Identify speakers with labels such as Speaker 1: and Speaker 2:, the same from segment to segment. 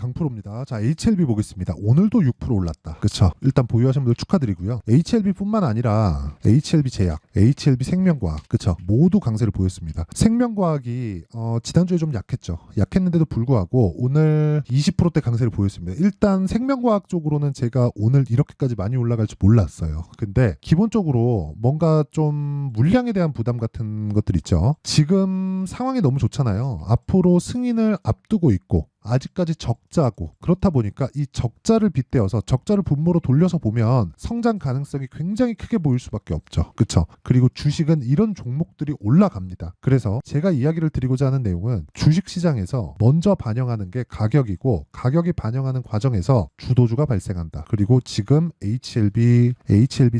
Speaker 1: 강프로입니다. 자, HLB 보겠습니다. 오늘도 6% 올랐다. 그쵸? 일단 보유하신 분들 축하드리고요. HLB뿐만 아니라 HLB 제약, HLB 생명과학, 그쵸? 모두 강세를 보였습니다. 생명과학이 지난주에 좀 약했죠. 약했는데도 불구하고 오늘 20%대 강세를 보였습니다. 일단 생명과학 쪽으로는 제가 오늘 이렇게까지 많이 올라갈 줄 몰랐어요. 근데 기본적으로 뭔가 좀 물량에 대한 부담 같은 것들 있죠. 지금 상황이 너무 좋잖아요. 앞으로 승인을 앞두고 있고 아직까지 적자고, 그렇다 보니까 이 적자를 빗대어서 적자를 분모로 돌려서 보면 성장 가능성이 굉장히 크게 보일 수밖에 없죠. 그쵸? 그리고 주식은 이런 종목들이 올라갑니다. 그래서 제가 이야기를 드리고자 하는 내용은 주식시장에서 먼저 반영하는 게 가격이고, 가격이 반영하는 과정에서 주도주가 발생한다. 그리고 지금 HLB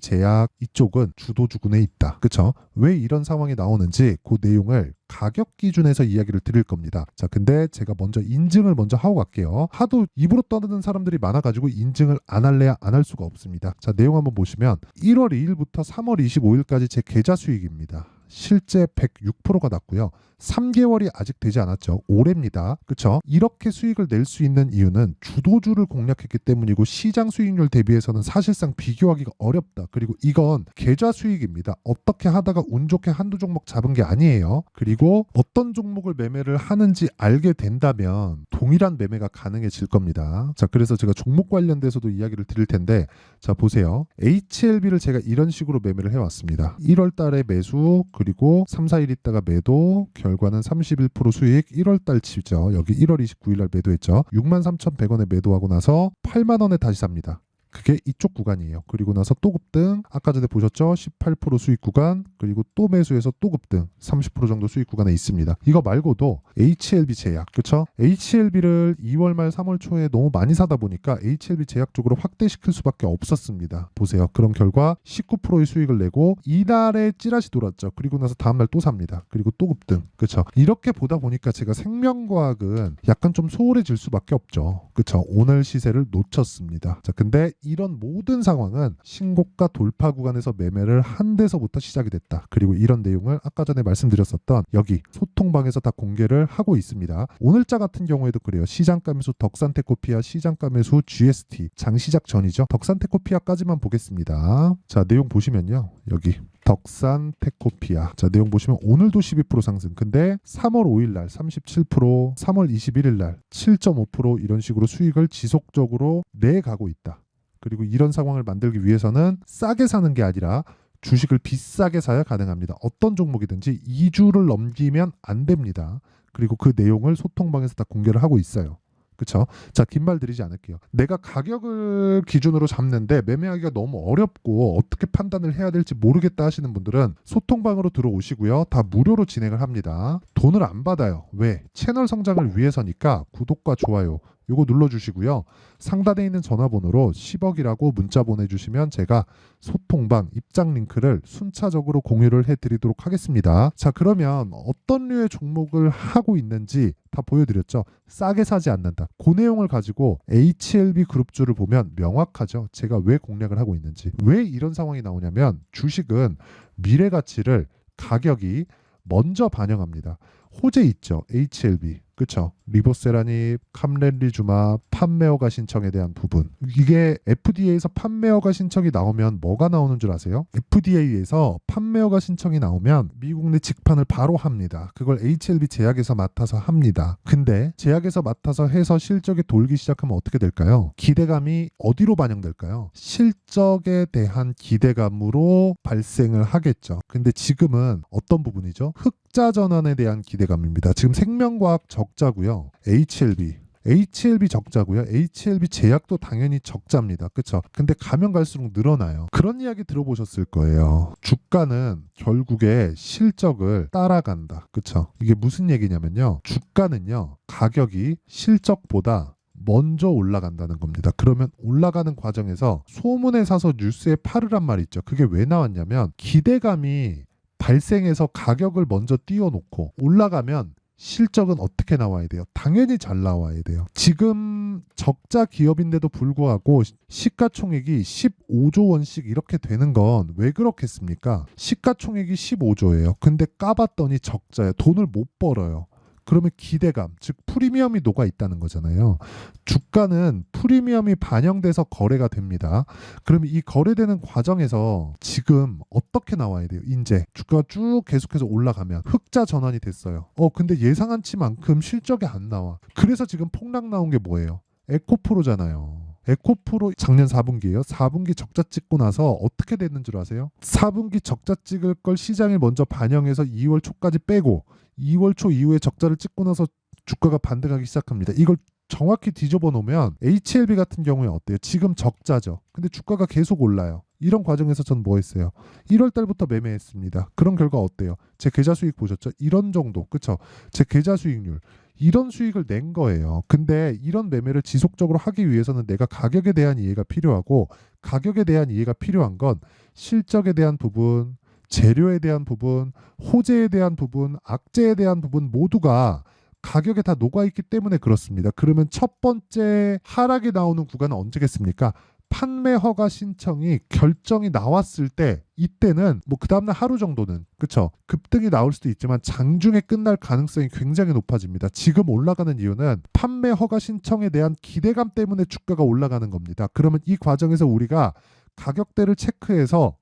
Speaker 1: 제약 이쪽은 주도주군에 있다. 그쵸? 왜 이런 상황이 나오는지 그 내용을 가격 기준에서 이야기를 드릴 겁니다. 자, 근데 제가 먼저 인증을 먼저 하고 갈게요. 하도 입으로 떠드는 사람들이 많아가지고 인증을 안 할래야 안 할 수가 없습니다. 자, 내용 한번 보시면 1월 2일부터 3월 25일까지 제 계좌 수익입니다. 실제 106%가 났고요. 3개월이 아직 되지 않았죠. 올해입니다. 그쵸? 이렇게 수익을 낼 수 있는 이유는 주도주를 공략했기 때문이고, 시장 수익률 대비해서는 사실상 비교하기가 어렵다. 그리고 이건 계좌 수익입니다. 어떻게 하다가 운 좋게 한두 종목 잡은 게 아니에요. 그리고 어떤 종목을 매매를 하는지 알게 된다면 동일한 매매가 가능해질 겁니다. 자, 그래서 제가 종목 관련돼서도 이야기를 드릴 텐데, 자, 보세요. HLB를 제가 이런 식으로 매매를 해왔습니다. 1월 달에 매수, 그리고 3, 4일 있다가 매도, 결과는 31% 수익. 1월달 치죠. 여기 1월 29일 날 매도했죠. 63,100원에 매도하고 나서 8만 원에 다시 삽니다. 그게 이쪽 구간이에요. 그리고 나서 또 급등, 아까 전에 보셨죠? 18% 수익 구간, 그리고 또 매수해서 또 급등, 30% 정도 수익 구간에 있습니다. 이거 말고도 HLB 제약, 그쵸? HLB를 2월 말 3월 초에 너무 많이 사다 보니까 HLB 제약 쪽으로 확대시킬 수밖에 없었습니다. 보세요. 그런 결과 19%의 수익을 내고 이날에 찌라시 돌았죠. 그리고 나서 다음날 또 삽니다. 그리고 또 급등, 그쵸? 이렇게 보다 보니까 제가 생명과학은 약간 좀 소홀해질 수밖에 없죠. 그쵸? 오늘 시세를 놓쳤습니다. 자, 근데 이런 모든 상황은 신고가 돌파 구간에서 매매를 한 데서부터 시작이 됐다. 그리고 이런 내용을 아까 전에 말씀드렸었던 여기 소통방에서 다 공개를 하고 있습니다. 오늘자 같은 경우에도 그래요. 시장가 매수 덕산테코피아, 시장가 매수 GST, 장시작 전이죠. 덕산테코피아까지만 보겠습니다. 자, 내용 보시면요. 여기 덕산테코피아. 자, 내용 보시면 오늘도 12% 상승. 근데 3월 5일 날 37%, 3월 21일 날 7.5% 이런 식으로 수익을 지속적으로 내가고 있다. 그리고 이런 상황을 만들기 위해서는 싸게 사는 게 아니라 주식을 비싸게 사야 가능합니다. 어떤 종목이든지 2주를 넘기면 안 됩니다. 그리고 그 내용을 소통방에서 다 공개를 하고 있어요. 그쵸? 자, 긴 말 드리지 않을게요. 내가 가격을 기준으로 잡는데 매매하기가 너무 어렵고 어떻게 판단을 해야 될지 모르겠다 하시는 분들은 소통방으로 들어오시고요. 다 무료로 진행을 합니다. 돈을 안 받아요. 왜? 채널 성장을 위해서니까 구독과 좋아요 요거 눌러주시고요. 상단에 있는 전화번호로 10억이라고 문자 보내주시면 제가 소통방 입장 링크를 순차적으로 공유를 해드리도록 하겠습니다. 자, 그러면 어떤 류의 종목을 하고 있는지 다 보여드렸죠. 싸게 사지 않는다. 그 내용을 가지고 HLB 그룹주를 보면 명확하죠. 제가 왜 공략을 하고 있는지. 왜 이런 상황이 나오냐면 주식은 미래 가치를 가격이 먼저 반영합니다. 호재 있죠. HLB. 그쵸? 리보세라닙, 캄렌리주마, 판매허가 신청에 대한 부분. 이게 FDA에서 판매허가 신청이 나오면 뭐가 나오는 줄 아세요? FDA에서 판매허가 신청이 나오면 미국 내 직판을 바로 합니다. 그걸 HLB 제약에서 맡아서 합니다. 근데 제약에서 맡아서 해서 실적이 돌기 시작하면 어떻게 될까요? 기대감이 어디로 반영될까요? 실적에 대한 기대감으로 발생을 하겠죠. 근데 지금은 어떤 부분이죠? 흑자 전환에 대한 기대감입니다. 지금 생명과학 적자고요. HLB 적자고요. HLB 제약도 당연히 적자입니다. 그쵸? 근데 가면 갈수록 늘어나요. 그런 이야기 들어보셨을 거예요. 주가는 결국에 실적을 따라간다. 그쵸? 이게 무슨 얘기냐면요. 주가는요. 가격이 실적보다 먼저 올라간다는 겁니다. 그러면 올라가는 과정에서 소문에 사서 뉴스에 팔으란 말이 있죠. 그게 왜 나왔냐면 기대감이 발생해서 가격을 먼저 띄워놓고 올라가면 실적은 어떻게 나와야 돼요? 당연히 잘 나와야 돼요. 지금 적자 기업인데도 불구하고 시가총액이 15조 원씩 이렇게 되는 건 왜 그렇겠습니까? 시가총액이 15조예요. 근데 까봤더니 적자예요. 돈을 못 벌어요. 그러면 기대감, 즉 프리미엄이 녹아 있다는 거잖아요. 주가는 프리미엄이 반영돼서 거래가 됩니다. 그러면 이 거래되는 과정에서 지금 어떻게 나와야 돼요? 이제 주가가 쭉 계속해서 올라가면 흑자 전환이 됐어요. 근데 예상한치만큼 실적이 안 나와. 그래서 지금 폭락 나온 게 뭐예요? 에코프로잖아요. 에코프로 작년 4분기예요. 4분기 적자 찍고 나서 어떻게 됐는 줄 아세요? 4분기 적자 찍을 걸 시장에 먼저 반영해서 2월 초까지 빼고 2월 초 이후에 적자를 찍고 나서 주가가 반등하기 시작합니다. 이걸 정확히 뒤집어 놓으면 HLB 같은 경우에 어때요? 지금 적자죠. 근데 주가가 계속 올라요. 이런 과정에서 전 뭐 했어요? 1월 달부터 매매했습니다. 그런 결과 어때요? 제 계좌 수익 보셨죠? 이런 정도. 그쵸? 제 계좌 수익률. 이런 수익을 낸 거예요. 근데 이런 매매를 지속적으로 하기 위해서는 내가 가격에 대한 이해가 필요하고, 가격에 대한 이해가 필요한 건 실적에 대한 부분, 재료에 대한 부분, 호재에 대한 부분, 악재에 대한 부분 모두가 가격에 다 녹아있기 때문에 그렇습니다. 그러면 첫 번째 하락이 나오는 구간은 언제겠습니까? 판매 허가 신청이 결정이 나왔을 때, 이때는 뭐 그 다음날 하루 정도는 그쵸, 급등이 나올 수도 있지만 장중에 끝날 가능성이 굉장히 높아집니다. 지금 올라가는 이유는 판매 허가 신청에 대한 기대감 때문에 주가가 올라가는 겁니다. 그러면 이 과정에서 우리가 가격대를 체크해서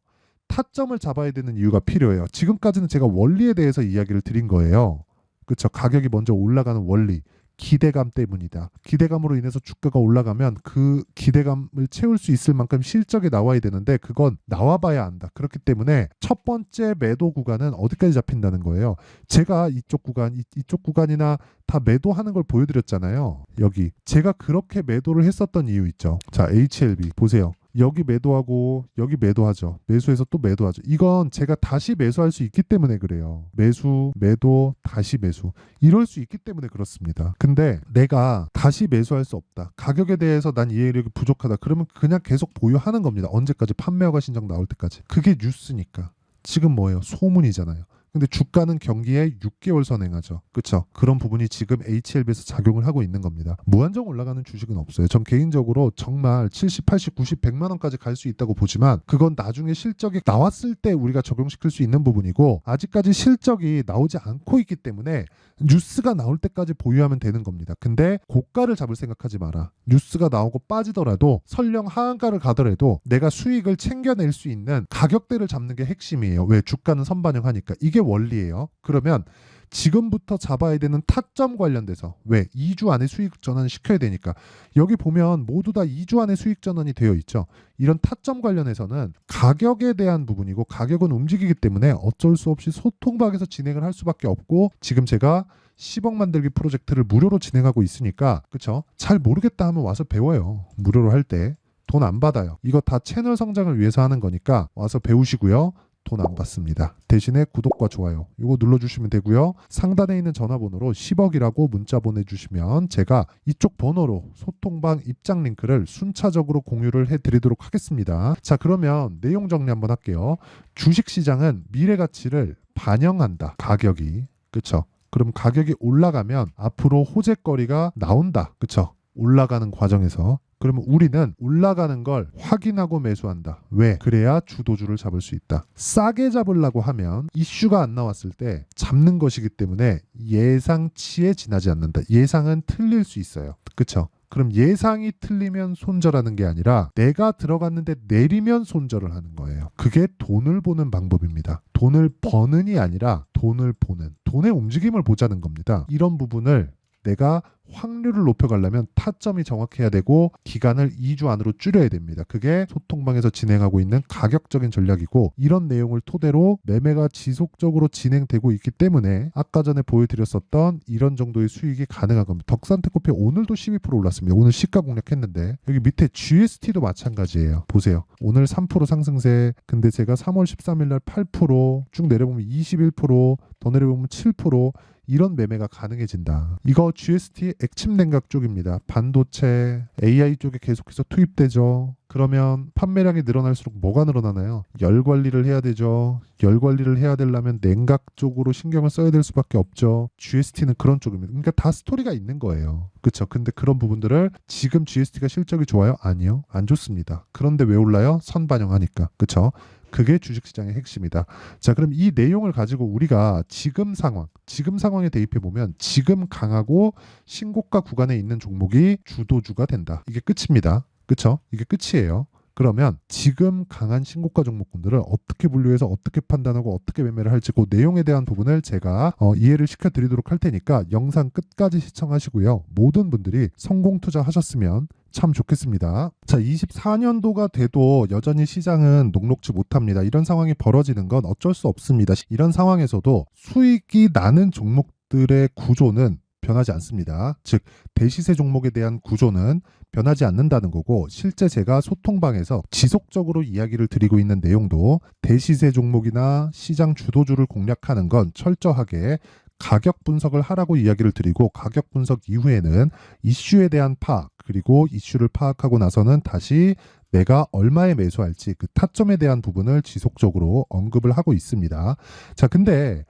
Speaker 1: 타점을 잡아야 되는 이유가 필요해요. 지금까지는 제가 원리에 대해서 이야기를 드린 거예요. 그쵸, 가격이 먼저 올라가는 원리, 기대감 때문이다. 기대감으로 인해서 주가가 올라가면 그 기대감을 채울 수 있을 만큼 실적이 나와야 되는데 그건 나와봐야 안다. 그렇기 때문에 첫 번째 매도 구간은 어디까지 잡힌다는 거예요. 제가 이쪽 구간, 이쪽 구간이나 다 매도하는 걸 보여드렸잖아요. 여기 제가 그렇게 매도를 했었던 이유 있죠. 자, HLB 보세요. 여기 매도하고 여기 매도하죠. 매수해서 또 매도하죠. 이건 제가 다시 매수할 수 있기 때문에 그래요. 매수, 매도, 다시 매수. 이럴 수 있기 때문에 그렇습니다. 근데 내가 다시 매수할 수 없다. 가격에 대해서 난 이해력이 부족하다. 그러면 그냥 계속 보유하는 겁니다. 언제까지? 판매허가 신청 나올 때까지. 그게 뉴스니까. 지금 뭐예요? 소문이잖아요. 근데 주가는 경기에 6개월 선행하죠. 그렇죠? 그런 부분이 지금 HLB에서 작용을 하고 있는 겁니다. 무한정 올라가는 주식은 없어요. 전 개인적으로 정말 70, 80, 90, 100만 원까지 갈 수 있다고 보지만 그건 나중에 실적이 나왔을 때 우리가 적용시킬 수 있는 부분이고, 아직까지 실적이 나오지 않고 있기 때문에 뉴스가 나올 때까지 보유하면 되는 겁니다. 근데 고가를 잡을 생각하지 마라. 뉴스가 나오고 빠지더라도 설령 하한가를 가더라도 내가 수익을 챙겨낼 수 있는 가격대를 잡는 게 핵심이에요. 왜? 주가는 선반영하니까. 이게 원리예요. 그러면 지금부터 잡아야 되는 타점 관련돼서, 왜? 2주 안에 수익 전환을 시켜야 되니까. 여기 보면 모두 다 2주 안에 수익 전환이 되어 있죠. 이런 타점 관련해서는 가격에 대한 부분이고, 가격은 움직이기 때문에 어쩔 수 없이 소통박에서 진행을 할 수밖에 없고, 지금 제가 10억 만들기 프로젝트를 무료로 진행하고 있으니까, 그쵸? 잘 모르겠다 하면 와서 배워요. 무료로 할 때 돈 안 받아요. 이거 다 채널 성장을 위해서 하는 거니까 와서 배우시고요. 돈 안 받습니다. 대신에 구독과 좋아요 이거 눌러주시면 되고요. 상단에 있는 전화번호로 10억이라고 문자 보내주시면 제가 이쪽 번호로 소통방 입장 링크를 순차적으로 공유를 해드리도록 하겠습니다. 자, 그러면 내용 정리 한번 할게요. 주식시장은 미래가치를 반영한다. 가격이. 그쵸? 그럼 가격이 올라가면 앞으로 호재거리가 나온다. 그쵸? 올라가는 과정에서. 그러면 우리는 올라가는 걸 확인하고 매수한다. 왜? 그래야 주도주를 잡을 수 있다. 싸게 잡으려고 하면 이슈가 안 나왔을 때 잡는 것이기 때문에 예상치에 지나지 않는다. 예상은 틀릴 수 있어요. 그쵸? 그럼 예상이 틀리면 손절하는 게 아니라 내가 들어갔는데 내리면 손절을 하는 거예요. 그게 돈을 보는 방법입니다. 돈을 버는이 아니라 돈을 보는, 돈의 움직임을 보자는 겁니다. 이런 부분을 내가 확률을 높여가려면 타점이 정확해야 되고 기간을 2주 안으로 줄여야 됩니다. 그게 소통방에서 진행하고 있는 가격적인 전략이고, 이런 내용을 토대로 매매가 지속적으로 진행되고 있기 때문에 아까 전에 보여드렸었던 이런 정도의 수익이 가능한 겁니다. 덕산테크피 오늘도 12% 올랐습니다. 오늘 시가 공략했는데 여기 밑에 GST도 마찬가지예요. 보세요. 오늘 3% 상승세, 근데 제가 3월 13일 날 8%, 쭉 내려보면 21%, 더 내려보면 7%, 이런 매매가 가능해진다. 이거 GST 액침 냉각 쪽입니다. 반도체, AI 쪽에 계속해서 투입되죠. 그러면 판매량이 늘어날수록 뭐가 늘어나나요? 열 관리를 해야 되죠. 열 관리를 해야 되려면 냉각 쪽으로 신경을 써야 될 수밖에 없죠. GST는 그런 쪽입니다. 그러니까 다 스토리가 있는 거예요. 그렇죠? 근데 그런 부분들을 지금 GST가 실적이 좋아요? 아니요. 안 좋습니다. 그런데 왜 올라요? 선반영하니까. 그렇죠? 그게 주식시장의 핵심이다. 자, 그럼 이 내용을 가지고 우리가 지금 상황에 대입해 보면 지금 강하고 신고가 구간에 있는 종목이 주도주가 된다. 이게 끝입니다. 그쵸? 이게 끝이에요. 그러면 지금 강한 신고가 종목군들을 어떻게 분류해서 어떻게 판단하고 어떻게 매매를 할지 그 내용에 대한 부분을 제가 이해를 시켜드리도록 할 테니까 영상 끝까지 시청하시고요. 모든 분들이 성공 투자하셨으면 참 좋겠습니다. 자, 24년도가 돼도 여전히 시장은 녹록지 못합니다. 이런 상황이 벌어지는 건 어쩔 수 없습니다. 이런 상황에서도 수익이 나는 종목들의 구조는 변하지 않습니다. 즉 대시세 종목에 대한 구조는 변하지 않는다는 거고, 실제 제가 소통방에서 지속적으로 이야기를 드리고 있는 내용도 대시세 종목이나 시장 주도주를 공략하는 건 철저하게 가격 분석을 하라고 이야기를 드리고, 가격 분석 이후에는 이슈에 대한 파악, 그리고 이슈를 파악하고 나서는 다시 내가 얼마에 매수할지 그 타점에 대한 부분을 지속적으로 언급을 하고 있습니다. 자, 근데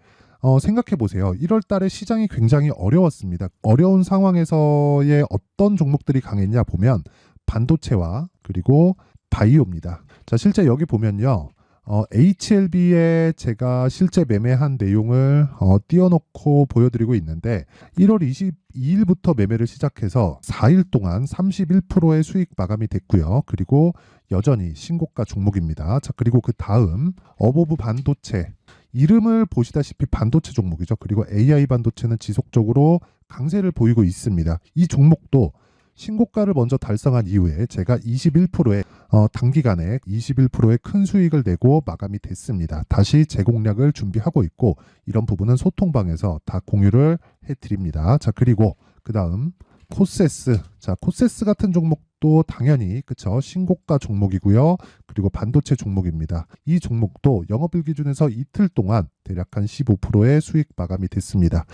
Speaker 1: 생각해 보세요. 1월 달에 시장이 굉장히 어려웠습니다. 어려운 상황에서의 어떤 종목들이 강했냐 보면 반도체와 그리고 바이오입니다. 자, 실제 여기 보면요. HLB에 제가 실제 매매한 내용을 띄워놓고 보여드리고 있는데 1월 22일부터 매매를 시작해서 4일 동안 31%의 수익 마감이 됐고요. 그리고 여전히 신고가 종목입니다. 자, 그리고 그 다음 어보브 반도체, 이름을 보시다시피 반도체 종목이죠. 그리고 AI 반도체는 지속적으로 강세를 보이고 있습니다. 이 종목도 신고가를 먼저 달성한 이후에 제가 21%의 단기간에 21%의 큰 수익을 내고 마감이 됐습니다. 다시 재공략을 준비하고 있고, 이런 부분은 소통방에서 다 공유를 해드립니다. 자, 그리고 그 다음 코세스. 자, 코세스 같은 종목도 당연히 그쵸, 신고가 종목이고요. 그리고 반도체 종목입니다. 이 종목도 영업일 기준에서 이틀 동안 대략 한 15%의 수익 마감이 됐습니다.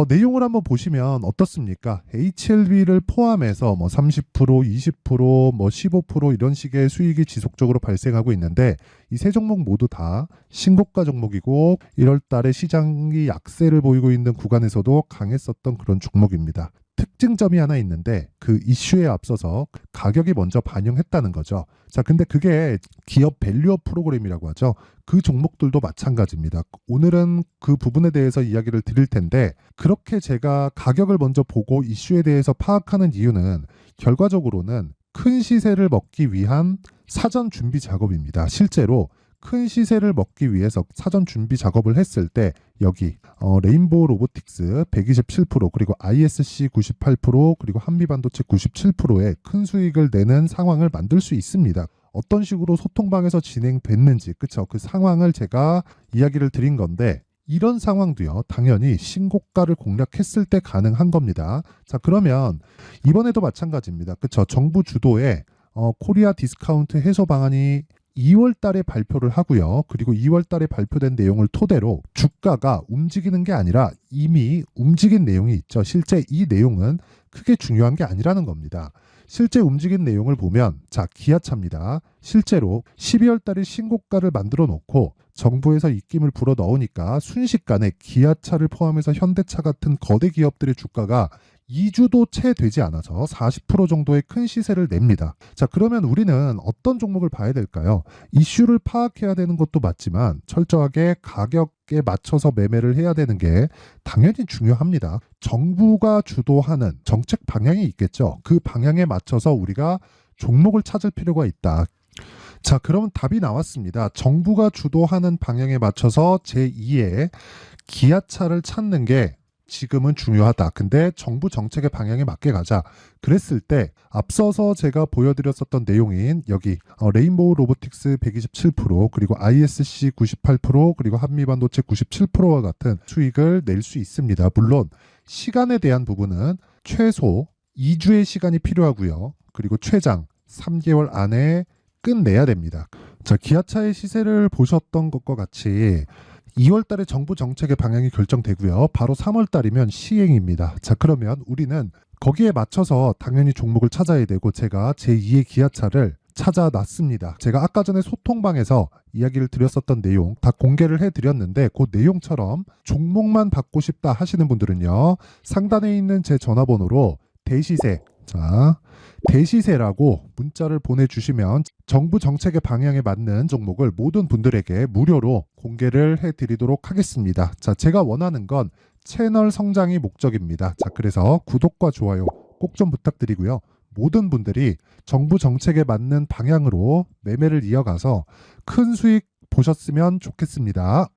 Speaker 1: 내용을 한번 보시면 어떻습니까? HLB를 포함해서 뭐 30%, 20%, 뭐 15% 이런 식의 수익이 지속적으로 발생하고 있는데, 이 세 종목 모두 다 신고가 종목이고 1월 달에 시장이 약세를 보이고 있는 구간에서도 강했었던 그런 종목입니다. 특징점이 하나 있는데 그 이슈에 앞서서 가격이 먼저 반영했다는 거죠. 자, 근데 그게 기업 밸류업 프로그램이라고 하죠. 그 종목들도 마찬가지입니다. 오늘은 그 부분에 대해서 이야기를 드릴 텐데, 그렇게 제가 가격을 먼저 보고 이슈에 대해서 파악하는 이유는 결과적으로는 큰 시세를 먹기 위한 사전 준비 작업입니다. 실제로 큰 시세를 먹기 위해서 사전 준비 작업을 했을 때 여기 레인보우 로보틱스 127%, 그리고 ISC 98%, 그리고 한미반도체 97%의 큰 수익을 내는 상황을 만들 수 있습니다. 어떤 식으로 소통방에서 진행됐는지, 그쵸? 그 상황을 제가 이야기를 드린 건데, 이런 상황도요, 당연히 신고가를 공략했을 때 가능한 겁니다. 자, 그러면 이번에도 마찬가지입니다. 그쵸? 정부 주도의 코리아 디스카운트 해소 방안이 2월 달에 발표를 하고요. 그리고 2월 달에 발표된 내용을 토대로 주가가 움직이는 게 아니라 이미 움직인 내용이 있죠. 실제 이 내용은 크게 중요한 게 아니라는 겁니다. 실제 움직인 내용을 보면, 자, 기아차입니다. 실제로 12월 달에 신고가를 만들어 놓고 정부에서 입김을 불어 넣으니까 순식간에 기아차를 포함해서 현대차 같은 거대 기업들의 주가가 2주도 채 되지 않아서 40% 정도의 큰 시세를 냅니다. 자, 그러면 우리는 어떤 종목을 봐야 될까요? 이슈를 파악해야 되는 것도 맞지만 철저하게 가격에 맞춰서 매매를 해야 되는 게 당연히 중요합니다. 정부가 주도하는 정책 방향이 있겠죠. 그 방향에 맞춰서 우리가 종목을 찾을 필요가 있다. 자, 그럼 답이 나왔습니다. 정부가 주도하는 방향에 맞춰서 제2의 기아차를 찾는 게 지금은 중요하다. 근데 정부 정책의 방향에 맞게 가자. 그랬을 때 앞서서 제가 보여드렸었던 내용인 여기 레인보우 로보틱스 127%, 그리고 ISC 98%, 그리고 한미반도체 97%와 같은 수익을 낼 수 있습니다. 물론 시간에 대한 부분은 최소 2주의 시간이 필요하고요. 그리고 최장 3개월 안에 끝내야 됩니다. 자, 기아차의 시세를 보셨던 것과 같이 2월 달에 정부 정책의 방향이 결정되고요. 바로 3월 달이면 시행입니다. 자, 그러면 우리는 거기에 맞춰서 당연히 종목을 찾아야 되고, 제가 제2의 기아차를 찾아놨습니다. 제가 아까 전에 소통방에서 이야기를 드렸었던 내용 다 공개를 해드렸는데, 그 내용처럼 종목만 받고 싶다 하시는 분들은요, 상단에 있는 제 전화번호로 대시세, 자, 대시세라고 문자를 보내주시면 정부 정책의 방향에 맞는 종목을 모든 분들에게 무료로 공개를 해드리도록 하겠습니다. 자, 제가 원하는 건 채널 성장이 목적입니다. 자, 그래서 구독과 좋아요 꼭 좀 부탁드리고요. 모든 분들이 정부 정책에 맞는 방향으로 매매를 이어가서 큰 수익 보셨으면 좋겠습니다.